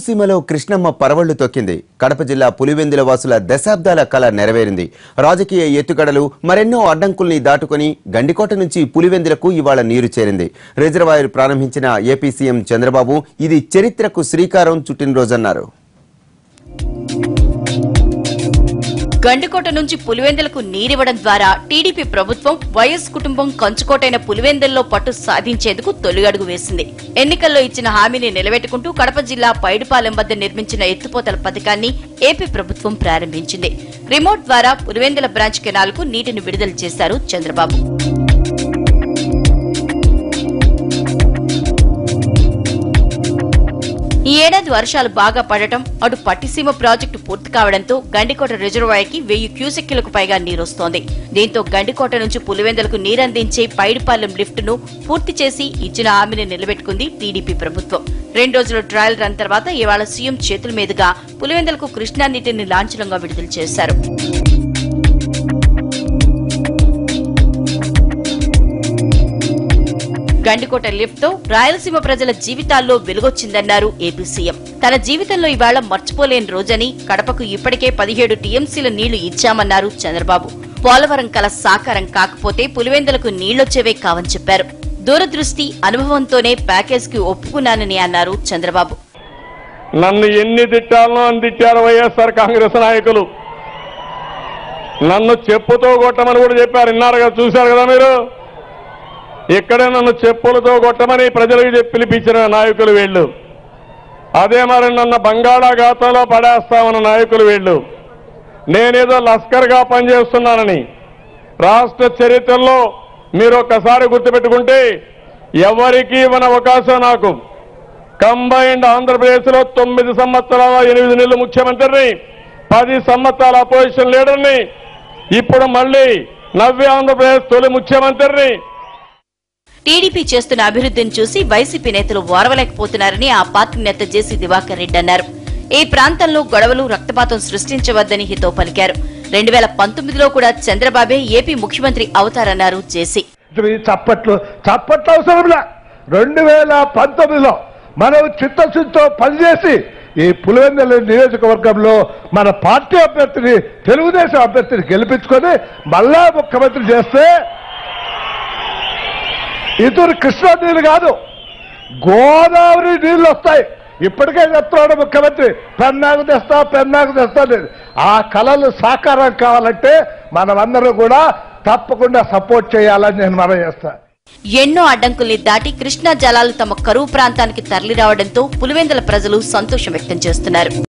సీమలో కృష్ణమ్మ పరవళ్లు తొక్కింది. కడప జిల్లా పులివెందుల వాసుల దశాబ్దాల కల నెరవేరింది. రాజకీయ ఎత్తుగడలు మరెన్నో అడ్డంకుల్ని దాటుకొని గండికోట నుంచి పులివెందులకు ఇవాళ నీరు చేరింది. రిజర్వాయర్ ప్రారంభించిన ఏపీ సీఎం చంద్రబాబు ఇది చరిత్రకు శ్రీకారం చుట్టినరోజన్నారు. గండికోట నుంచి పులివెందులకు నీరివ్వడం ద్వారా టీడీపీ ప్రభుత్వం వైఎస్ కుటుంబం కంచుకోటైన పులివెందుల్లో పట్టు సాధించేందుకు తొలి అడుగు వేసింది. ఎన్నికల్లో ఇచ్చిన హామీని నిలబెట్టుకుంటూ కడప జిల్లా పైడిపాలెం వద్ద నిర్మించిన ఎత్తిపోతల పథకాన్ని ఏపీ ప్రభుత్వం ప్రారంభించింది. రిమోట్ ద్వారా పులివెందుల బ్రాంచ్ కెనాల్కు నీటిని విడుదల చేశారు చంద్రబాబు. ఈ ఏడాది వర్షాలు బాగా పడటం, అటు పట్టిసీమ ప్రాజెక్టు పూర్తి కావడంతో గండికోట రిజర్వాయర్కి 1000 క్యూసెక్కులకు పైగా నీరొస్తోంది. దీంతో గండికోట నుంచి పులివెందులకు నీరందించే పైడిపాలెం లిఫ్ట్ ను పూర్తి చేసి ఇచ్చిన హామీని నిలబెట్టుకుంది టీడీపీ ప్రభుత్వం. 2 రోజుల ట్రయల్ రన్ తర్వాత ఇవాళ సీఎం చేతుల మీదుగా పులివెందులకు కృష్ణా నీటిని లాంఛనంగా విడుదల చేశారు. గండికోట లిఫ్ట్ తో రాయలసీమ ప్రజల జీవితాల్లో వెలుగొచ్చిందన్నారు ఏపీ సీఎం. తన జీవితంలో ఇవాళ మర్చిపోలేని రోజని, కడపకు ఇప్పటికే 17 టీఎంసీల నీళ్లు ఇచ్చామన్నారు చంద్రబాబు. పోలవరం కల సాకారం కాకపోతే పులివెందులకు నీళ్లొచ్చేవే కావని చెప్పారు. దూరదృష్టి, అనుభవంతోనే ప్యాకేజ్ కి ఒప్పుకున్నానని అన్నారు చంద్రబాబు. నన్ను ఎన్ని తిట్టాలనో అని తిట్టారు వైఎస్ఆర్ కాంగ్రెస్ నాయకులు. నన్ను చెప్పుతో కొట్టమని కూడా చెప్పారు. విన్నారు కదా, చూశారు కదా మీరు. ఇక్కడే నన్ను చెప్పులతో కొట్టమని ప్రజలకు పిలిపించిన నాయకులు వీళ్ళు. అదే మరి నన్ను బంగాళాఖాతంలో పడేస్తామన్న నాయకులు వీళ్ళు. నేనేదో లస్కర్గా పనిచేస్తున్నానని రాష్ట్ర చరిత్రలో మీరు ఒక్కసారి గుర్తుపెట్టుకుంటే ఎవరికి ఇవ్వని అవకాశం నాకు. కంబైన్డ్ ఆంధ్రప్రదేశ్లో 9 సంవత్సరాల 8 నెలలు ముఖ్యమంత్రిని, 10 సంవత్సరాల అపోజిషన్ లీడర్ని, ఇప్పుడు మళ్ళీ నవ్య ఆంధ్రప్రదేశ్ తొలి ముఖ్యమంత్రిని. టీడీపీ చేస్తున్న అభివృద్ధిని చూసి వైసీపీ నేతలు ఓర్వలేకపోతున్నారని ఆ పార్టీ నేత జేసీ దివాకర్ రెడ్డి అన్నారు. ఈ ప్రాంతంలో గొడవలు, రక్తపాతం సృష్టించవద్దని హితో పలికారు. 2019లో కూడా చంద్రబాబే ఏపీ ముఖ్యమంత్రి అవుతారన్నారు జేసీ. చప్పట్లు అవసరంలా 2019లో మనం చిత్తశుద్ధితో పనిచేసి ఈ పులివెందుల నియోజకవర్గంలో మన పార్టీ అభ్యర్థిని, తెలుగుదేశం అభ్యర్థిని గెలిపించుకొని మళ్ళా ముఖ్యమంత్రి చేస్తే ఇతరు కృష్ణా నీళ్లు కాదు, గోదావరి నీళ్లు వస్తాయి. ఇప్పటికే చెప్తున్నాడు ముఖ్యమంత్రి, పెన్నాకు తెస్తా లేదు. ఆ కళలు సాకారం కావాలంటే మనమందరం కూడా తప్పకుండా సపోర్ట్ చేయాలని నేను మనం చేస్తా. ఎన్నో అడ్డంకుల్ని దాటి కృష్ణా జలాలు తమ కరువు ప్రాంతానికి తరలిరావడంతో పులివెందుల ప్రజలు సంతోషం వ్యక్తం చేస్తున్నారు.